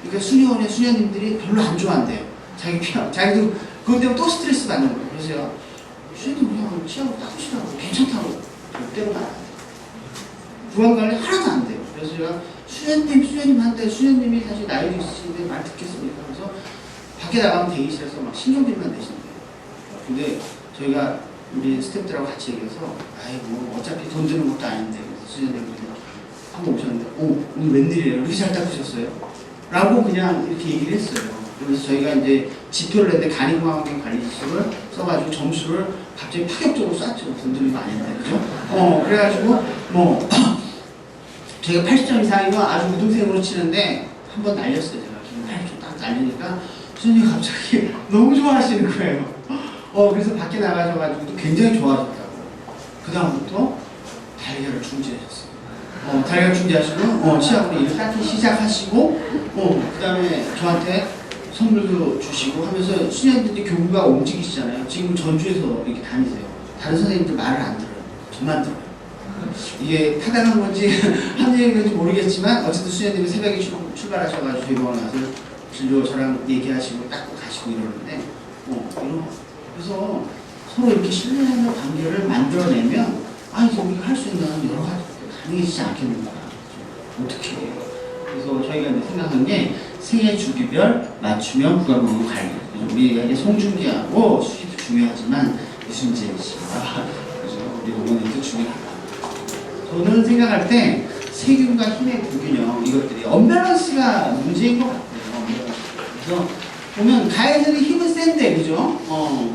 그러니까 수녀원의 수녀님들이 별로 안 좋아한대요. 자기 피하. 자기도 그것 때문에 또 스트레스 받는 거예요. 그래서 수녀님 그냥 치아고 닦으시라고 괜찮다고 절대로 말 안 돼요. 구강관리 하나도 안 돼요. 그래서 제가 수녀님한테 수녀님이 사실 나이도 있으신데 말 듣겠습니까? 그래서 밖에 나가면 대기실에서 막 신경질만 내시는데요. 근데 저희가 우리 스태프들하고 같이 얘기해서 뭐 어차피 돈 드는 것도 아닌데 수련님들이 한번 오셨는데 오늘 웬일이에요? 이렇게 잘 닦으셨어요? 라고 그냥 이렇게 얘기를 했어요. 그래서 저희가 이제 지표를 했는데 간이공학관리지수를 써가지고 점수를 갑자기 파격적으로 쐈죠. 돈 드는 거 아닌데 그죠? 그래가지고 뭐 저희가 80점 이상이면 아주 우등생으로 치는데 한 번 날렸어요. 제가 80점 딱 날리니까 수련님이 갑자기 너무 좋아하시는 거예요. 그래서 밖에 나가셔가지고 굉장히 좋아졌다고. 그 다음부터 달걀을 중지하셨어요. 달걀 중지하시고, 치아으로 일을 닦기 시작하시고, 그 다음에 저한테 선물도 주시고 하면서 수녀님들이 교구가 움직이시잖아요. 지금 전주에서 이렇게 다니세요. 다른 선생님들 말을 안 들어요. 저만 들어요. 이게 타당한 건지 합리적인 건지 모르겠지만, 어쨌든 수녀님이 새벽에 출발하셔가지고 저희 병원 가서 진료 저랑 얘기하시고 닦고 가시고 이러는데, 이런 그래서 서로 이렇게 신뢰하는 관계를 만들어내면 이제 우리가 할 수 있는 여러 가지 가능해지지 않겠는가. 어떻게 해요? 그래서 저희가 이제 생각한 게 생애 주기별 맞춤형 구강건강 관리. 우리에게 송중기하고 수희도 중요하지만 이순재 씨가 그죠? 우리 어머니도 중요하다. 저는 생각할 때 세균과 힘의 불균형 이것들이 언밸런스가 문제인 것 같아요. 그래서 보면 가해자는 힘은 센데 그죠?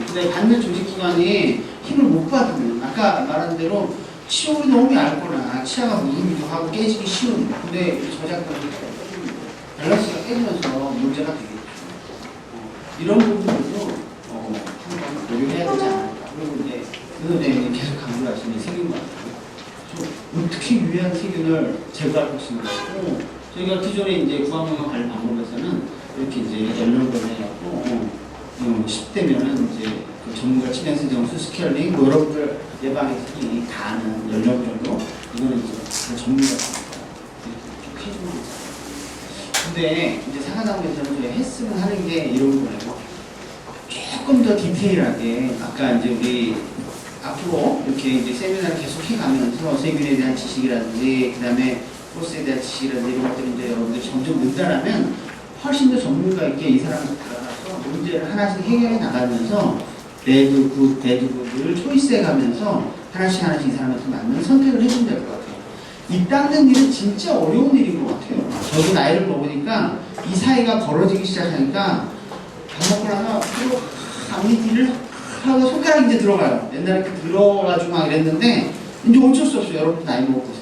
근데 받는 조직기관이 힘을 못 받으면 아까 말한 대로 치용이 너무 얇거나 치아가 무르기도 하고 깨지기 쉬운 근데 저작권이 밸런스가 깨지면서 문제가 되겠죠. 이런 부분들도 한번 고려해야 되지 않을까. 그리고 이제 그 선생님이 계속 강조하시는 세균 같아요. 어떻게 유해한 세균을 제거할 것인가. 저희가 기존에 이제 구강건강 관리 방법에서는 이렇게 이제 연령별로 해갖고 10대면은 이제 그 전문가 치명세정수 스케일링 뭐 여러분들 예방에서 다 아는 연령 정도 이거는 이제 그 전문가입니다. 이렇게 해주는 거죠. 근데 이제 사과당에서는 저희 했으면 하는 게 이런 거예요. 조금 더 디테일하게 아까 이제 우리 앞으로 이렇게 이제 세미나를 계속 해가면서 세균에 대한 지식이라든지 그 다음에 코스에 대한 지식이라든지 이런 것들을 이제 여러분들이 점점 는다라면 훨씬 더 전문가 있게 이 사람들 다가가서 문제를 하나씩 해결해 나가면서 레드 굿, 배드 굿을 초이스해 가면서 하나씩 이 사람한테 맞는 선택을 해주면 될 것 같아요. 이 닦는 일은 진짜 어려운 일인 것 같아요. 저도 나이를 먹으니까 이 사이가 벌어지기 시작하니까 밥 먹고 나서 앞니뒤를 하고 손가락이 이제 들어가요. 옛날에 들어가지고 막 이랬는데 이제 어쩔 수 없어요. 여러분 나이 먹고 보세요.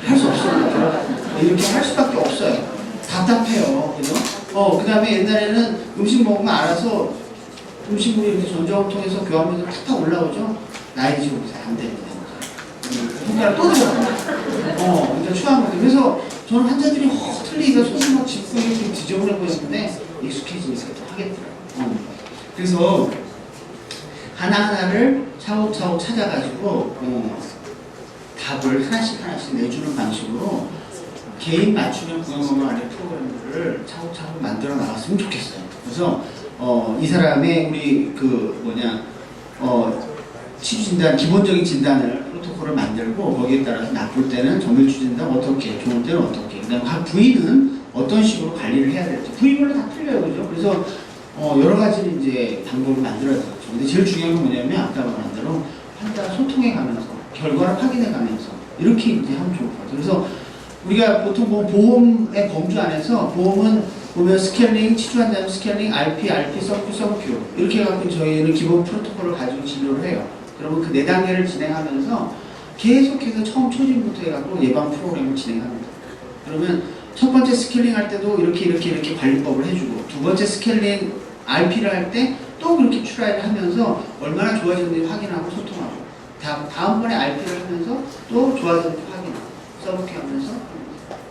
할 수 없어요. 이렇게 할 수밖에 없어요. 답답해요. 그죠? 그 다음에 옛날에는 음식 먹으면 알아서 음식물이 이렇게 전자호통에서 교환면서 탁탁 올라오죠? 나이 지금 안 되는데. 손가락 또 들어가요. 그러니까 추한 거죠. 그래서 저는 환자들이 틀리니까 손을 막 짚고 이렇게 지저분해 보였는데 익숙해지니까 또 하겠더라고요. 그래서 하나하나를 차곡차곡 찾아가지고 답을 하나씩 내주는 방식으로 개인 맞춤형 구강건강 관리 프로그램들을 차곡차곡 만들어 나갔으면 좋겠어요. 그래서 이 사람의 우리 치주 진단, 기본적인 진단을 프로토콜을 만들고 거기에 따라서 나쁠 때는 정밀 진단 어떻게, 좋을 때는 어떻게, 그다음 각 부위는 어떤 식으로 관리를 해야 될지 부위별로 다 틀려요, 그죠? 그래서 여러 가지 이제 방법을 만들어야 되죠. 근데 제일 중요한 건 뭐냐면 아까 말한 대로 환자와 소통해 가면서 결과를 확인해 가면서 이렇게 이제 하면 좋을 것 같아요. 그래서 우리가 보통 보험의 범주 안에서 보험은 보면 스케일링, 치주 환자는 스케일링, RP, 서브 Q 이렇게 해갖고 저희는 기본 프로토콜을 가지고 진료를 해요. 그러면 그 4단계를 진행하면서 계속해서 처음 초진부터 해갖고 예방 프로그램을 진행합니다. 그러면 첫 번째 스케일링 할 때도 이렇게 관리법을 해주고 두 번째 스케일링 RP를 할 때 또 그렇게 트라이를 하면서 얼마나 좋아졌는지 확인하고 소통하고 다음번에 RP를 하면서 또 좋아졌는지 확인하고 서브 Q 하면서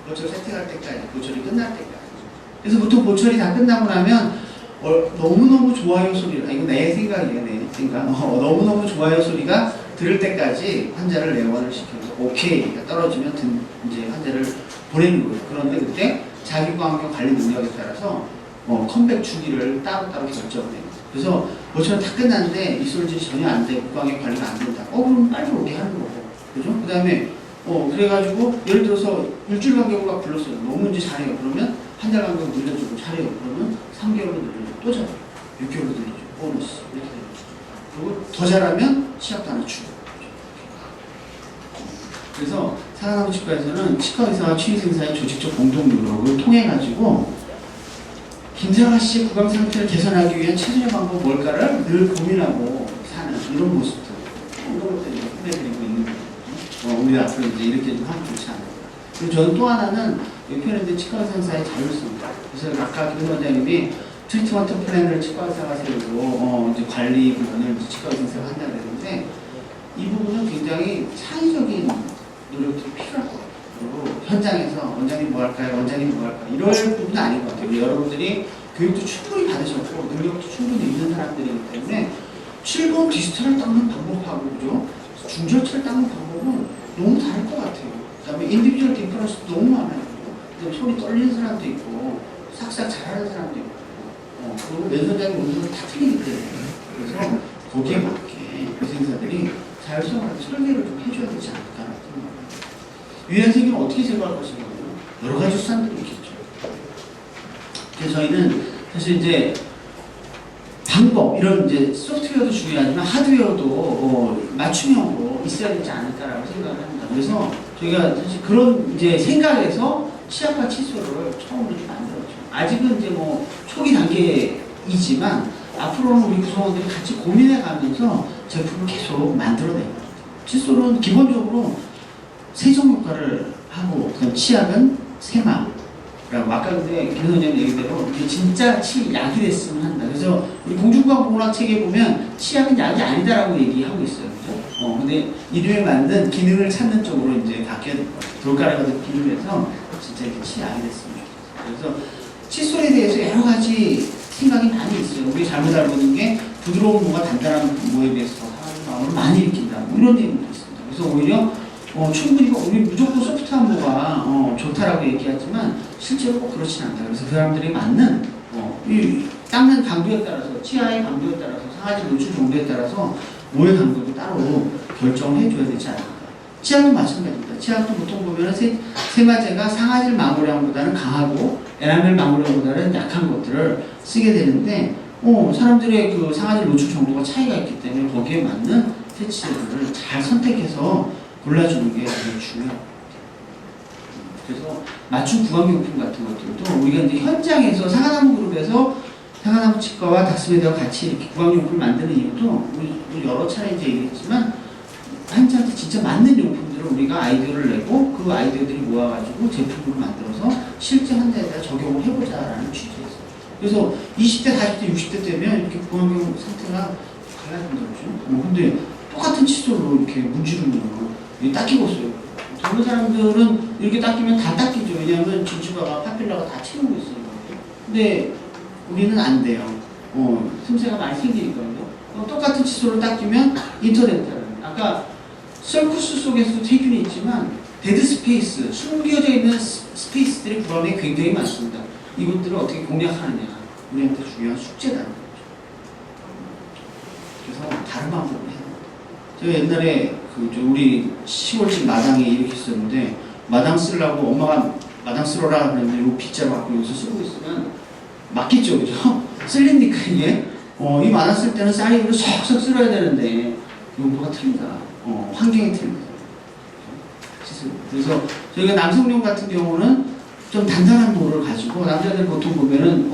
보철 세팅할 때까지 보철이 끝날 때까지 그래서 보통 보철이 다 끝나고 나면 너무너무 좋아요 소리가 이거 내 생각이에요. 내 생각 너무너무 좋아요 소리가 들을 때까지 환자를 내원을 시켜서 오케이가 떨어지면 이제 환자를 보내는 거예요. 그런데 그때 자기구강경 관리 능력에 따라서 컴백 주기를 따로따로 결정을 해요. 그래서 보철은 다 끝났는데 이 소리 전혀 안 되고 구강경 관리가 안 된다. 그럼 빨리 오게 하는 거고. 그죠? 그 다음에 그래가지고 예를 들어서 일주일 간격으로 막 불렀어요. 너무 이제 잘해요. 그러면 한 달 간격 늘려주고 잘해요. 그러면 3개월로 늘려주고 또 잘해요. 6개월로 늘려주고 보너스 이렇게 늘려주고 그리고 더 잘하면 치약도 하나 주고. 그래서 살아남은 치과에서는 치과의사와 취의생사의 조직적 공동 노력을 통해 가지고 김세화 씨의 구강 상태를 개선하기 위한 최선의 방법 뭘까를 늘 고민하고 사는 이런 모습들 이런 것들을 보내드리고 있는 거예요. 우리 앞으로 이제 이렇게 좀 하면 좋지 않을까. 그리고 저는 또 하나는 여기 표현했는데 치과의사의 자율성. 그래서 아까 김 원장님이 트리트먼트 플랜을 치과의사가 세우고 이제 관리 부분을 치과의사가 한다 그랬는데 이 부분은 굉장히 창의적인 노력들이 필요할 것 같아요. 그리고 현장에서 원장님 뭐 할까요? 원장님 뭐 할까요? 이럴 부분은 아닌 것 같아요. 우리 여러분들이 교육도 충분히 받으셨고 능력도 충분히 있는 사람들이기 때문에 7번 디스트를 닦는 방법하고 그죠? 중절차를 닦는 방법은 너무 다를 것 같아요. 그 다음에 인디비주얼 디퍼런스도 너무 많아요. 그다음에 손이 떨리는 사람도 있고 싹싹 잘하는 사람도 있고 그리고 왼손잡이 오른손은 다 틀리기 때문에 그래서 거기에 맞게 의사들이 자율성을 설계를 좀 해줘야 되지 않을까 생각합니다. 유해한 세균을 어떻게 제거할 것인가 여러 가지 수단들이 있겠죠. 그래서 저희는 사실 이제 방법 이런 이제 소프트웨어도 중요하지만 하드웨어도 맞춤형으로 있어야 되지 않을까라고 생각을 합니다. 그래서 저희가 사실 그런 이제 생각에서 치약과 칫솔을 처음으로 좀 만들었죠. 아직은 이제 뭐 초기 단계이지만 앞으로는 우리 구성원들이 같이 고민해 가면서 제품을 계속 만들어내는 거예요. 칫솔은 기본적으로 세정 효과를 하고, 그다음 치약은 세마, 라고 아까 근데 김 선생님 얘기대로 이게 진짜 치약이 됐으면 한다. 그래서 우리 공중과학문학 책에 보면 치약은 약이 아니다라고 얘기하고 있어요. 그죠? 근데 이름에 맞는 기능을 찾는 쪽으로 이제 바뀌어야 될 것 같아요. 돌가루가 비유해서 진짜 이렇게 치약이 됐으면 좋겠어요. 그래서 칫솔에 대해서 여러 가지 생각이 많이 있어요. 우리 잘못 알고 있는 게 부드러운 모가 단단한 모에 비해서 상하는 마음을 많이 일으킨다. 뭐 이런 얘기도 있습니다. 그래서 오히려 충분히 우리 무조건 소프트한 모가 좋다라고 얘기하지만 실제로 꼭 그렇진 않다. 그래서 그 사람들이 맞는 이 닦는 강도에 따라서 치아의 강도에 따라서 상하지 노출 정도에 따라서 모의 강도도 따로 결정을 해줘야 되지 않을까. 치약도 마찬가지입니다. 치약도 보통 보면 세마제가 상하질 마모량보다는 강하고 에나멜 마모량보다는 약한 것들을 쓰게 되는데 사람들의 그 상하질 노출 정도가 차이가 있기 때문에 거기에 맞는 세치제들을 잘 선택해서 골라주는 게 되게 중요합니다. 그래서 맞춤 구강용품 같은 것들도 우리가 이제 현장에서 상하나무 그룹에서 상하나무 치과와 닥스메드와 같이 이렇게 구강용품을 만드는 이유도 우리 여러 차례 이제 얘기했지만 환자한테 진짜 맞는 용품들을 우리가 아이디어를 내고 그 아이디어들이 모아가지고 제품으로 만들어서 실제 환자에다 적용을 해보자라는 취지에서 그래서 20대, 40대, 60대 되면 이렇게 구강용 상태가 달라진다죠. 근데 똑같은 칫솔로 이렇게 문지르면 닦이고 있어요. 젊은 사람들은 이렇게 닦이면 다 닦이죠. 왜냐하면 진주가가 파필라가 다 채우고 있어요. 근데 우리는 안 돼요. 틈새가 많이 생기니까요. 똑같은 칫솔로 닦이면 인터덴탈. 아까 서쿠스 속에서도 세균이 있지만 데드 스페이스, 숨겨져 있는 스페이스들이 구강에 굉장히 많습니다. 이것들을 어떻게 공략하느냐 우리한테 중요한 숙제라는 거죠. 그래서 다른 방법을 해요. 제가 옛날에 우리 시골집 마당에 이렇게 있었는데 마당 쓰려고 엄마가 마당 쓸어라 그랬는데 요 빗자루 갖고 여기서 쓰고 있으면 맞겠죠, 그죠? 쓸립니까 이게? 이 마당 쓸 때는 쌀이로 쏙쏙 쓸어야 되는데 용도가 틀리다. 환경이 틀립니다. 그래서 저희가 남성용 같은 경우는 좀 단단한 모를 가지고 남자들 보통 보면은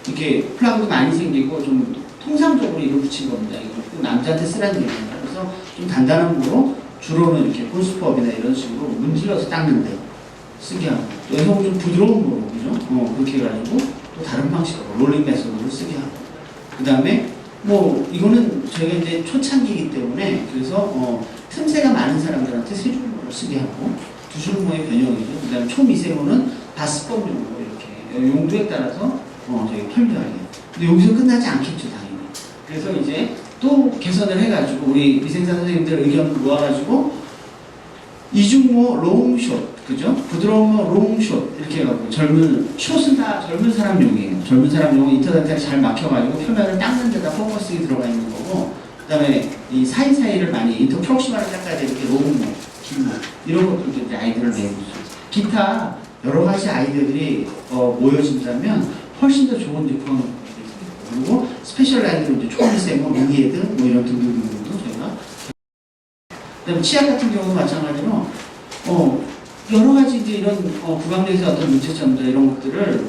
이렇게 플라그도 많이 생기고 좀 통상적으로 이걸 붙인 겁니다. 이거 남자한테 쓰라는 얘기입니다. 그래서 좀 단단한 모로 주로는 이렇게 콘수법이나 이런 식으로 문질러서 닦는데 쓰게 하고 또 여성은 좀 부드러운 모로 그죠? 그렇게 해가지고 또 다른 방식으로 롤링 메소드로 쓰게 하고 그 다음에 이거는 저희가 이제 초창기이기 때문에 그래서 틈새가 많은 사람들한테 세 줄모를 쓰게 하고 두 줄모의 변형이죠. 그 다음에 초미세모는 다스법용으로 이렇게 용도에 따라서 저희 편리하게. 근데 여기서 끝나지 않겠죠, 당연히. 그래서 이제 또 개선을 해가지고 우리 위생사 선생님들 의견을 모아가지고 이중모 롱숏, 그죠? 부드러운 모 롱숏 이렇게 해가지고 숏은 다 젊은 사람용이에요. 젊은 사람용은 인터넷에 잘 막혀가지고 표면을 닦는 데다 포커싱이 들어가 있는 거고 그 다음에 이 사이사이를 많이 인터프록시마를 닦아야 돼. 이렇게 롱모, 긴모 이런 것들도 이제 아이디어를 내고 있어요. 기타 여러 가지 아이디어들이 모여진다면 훨씬 더 좋은 제품을 그리고 스페셜 라인으로 이제 초미세모, 미니헤드 이런 등등등도 저희가 그다음에 치약 같은 경우도 마찬가지로 여러 가지 이제 이런 구강내에서 어떤 문제점들 이런 것들을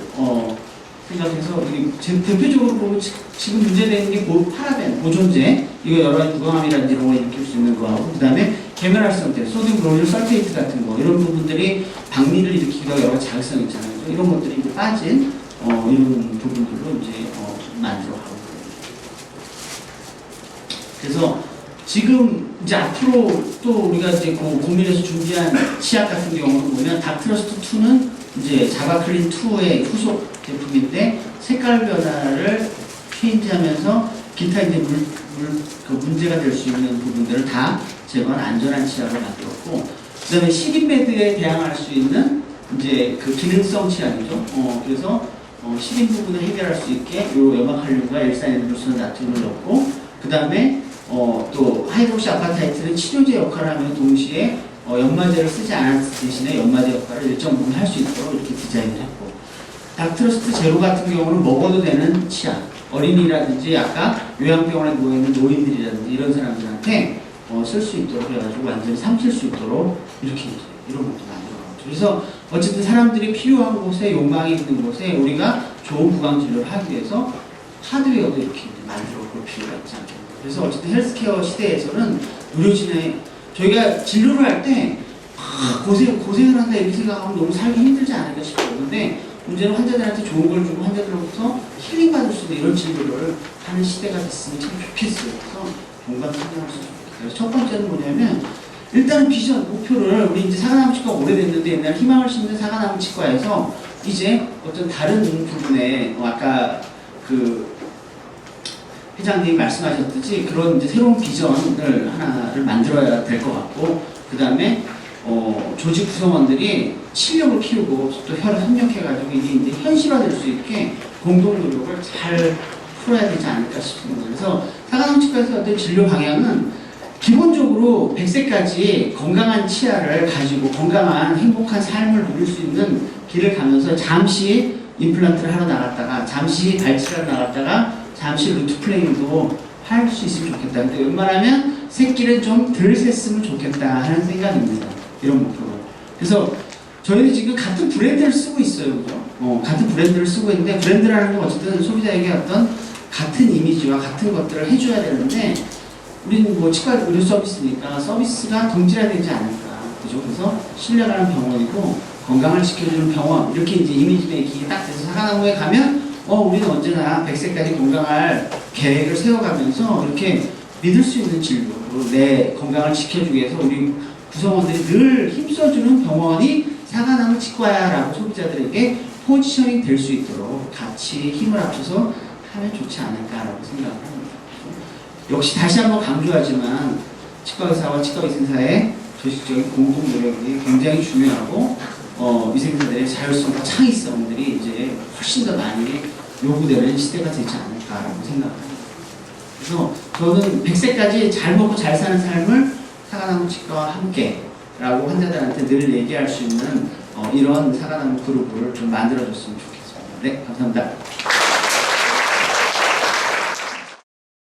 생각해서 대표적으로 보면 지금 문제되는 게 파라벤, 보존제 이거 여러 가지 구강암이라든지 이런 거 일으킬 수 있는 거하고 그 다음에 계면활성제, 소듐 브로밀 설페이트 같은 거 이런 부분들이 박리를 일으키기도 하고 여러 가지 자극성 있잖아요. 이런 것들이 이제 빠진 이런 부분들로 이제 만들어가고 그래서 지금 이제 앞으로 또 우리가 이제 고민해서 준비한 치약 같은 경우는 보면 닥트러스트 2는 이제 자바클린 2의 후속 제품인데 색깔 변화를 체인지하면서 기타 이제 그 문제가 될 수 있는 부분들을 다 제거한 안전한 치약을 만들었고 그다음에 10인베드에 대항할 수 있는 이제 그 기능성 치약이죠. 그래서 10인 부분을 해결할 수 있게 요 염화칼륨과 일산화탄소를 나트륨을 넣고 그 다음에 또 하이드록시 아파타이트는 치료제 역할을 하면 동시에 연마제를 쓰지 않았을 대신에 연마제 역할을 일정 부분 할 수 있도록 이렇게 디자인을 했고 닥트러스트 제로 같은 경우는 먹어도 되는 치약 어린이라든지 아까 요양병원에 누워있는 노인들이라든지 이런 사람들한테 쓸 수 있도록 해가지고 완전히 삼킬 수 있도록 이렇게 이런 것도 만들어가지고 그래서 어쨌든 사람들이 필요한 곳에 욕망이 있는 곳에 우리가 좋은 구강 진료를 하기 위해서 하드웨어도 이렇게 만들어 볼 필요가 있지 않겠나. 그래서 어쨌든 헬스케어 시대에서는 의료진의 저희가 진료를 할 때 고생을 한다 이렇게 생각하면 너무 살기 힘들지 않을까 싶어요. 근데 문제는 환자들한테 좋은 걸 주고 환자들로부터 힐링받을 수 있는 이런 진료를 하는 시대가 됐으면 참 좋겠어요. 그래서 공감 참여할 수 있겠어요. 그래서 첫 번째는 뭐냐면 일단은 비전, 목표를 우리 이제 사과나무 치과가 오래됐는데 옛날 희망을 심는 사과나무 치과에서 이제 어떤 다른 부분에 아까 그 회장님이 말씀하셨듯이 그런 이제 새로운 비전을 하나를 만들어야 될 것 같고 그 다음에 조직 구성원들이 실력을 키우고 또 혀를 협력해가지고 이게 이제 현실화될 수 있게 공동 노력을 잘 풀어야 되지 않을까 싶습니다. 그래서 사과나무 치과에서 어떤 진료 방향은 기본적으로 100세까지 건강한 치아를 가지고 건강한 행복한 삶을 누릴 수 있는 길을 가면서 잠시 임플란트를 하러 나갔다가 잠시 발치를 하러 나갔다가 잠시 루트 플레이도 할 수 있으면 좋겠다. 근데 웬만하면 새끼를 좀 덜 샜으면 좋겠다 하는 생각입니다. 이런 목표로. 그래서 저희는 지금 같은 브랜드를 쓰고 있어요. 그죠? 같은 브랜드를 쓰고 있는데 브랜드라는 건 어쨌든 소비자에게 어떤 같은 이미지와 같은 것들을 해줘야 되는데 우리는 뭐 치과 의료 서비스니까 서비스가 동질화되지 않을까. 그죠? 그래서 신뢰가는 병원이고 건강을 지켜주는 병원 이렇게 이제 이미지 메이킹이 딱 돼서 사과나무에 가면 우리는 언제나 100세까지 건강할 계획을 세워가면서 이렇게 믿을 수 있는 진료, 내 건강을 지켜주기 위해서 우리 구성원들이 늘 힘써주는 병원이 사과나무 치과야라고 소비자들에게 포지셔닝 될 수 있도록 같이 힘을 합쳐서 하면 좋지 않을까라고 생각을 합니다. 역시 다시 한번 강조하지만 치과의사와 치과위생사의 조직적인 공동 노력이 굉장히 중요하고 위생사들의 자율성과 창의성들이 이제 훨씬 더 많이 요구되는 시대가 되지 않을까라고 생각합니다. 그래서 저는 100세까지 잘 먹고 잘 사는 삶을 사과나무 치과와 함께라고 환자들한테 늘 얘기할 수 있는 이런 사과나무 그룹을 좀 만들어줬으면 좋겠습니다. 네, 감사합니다.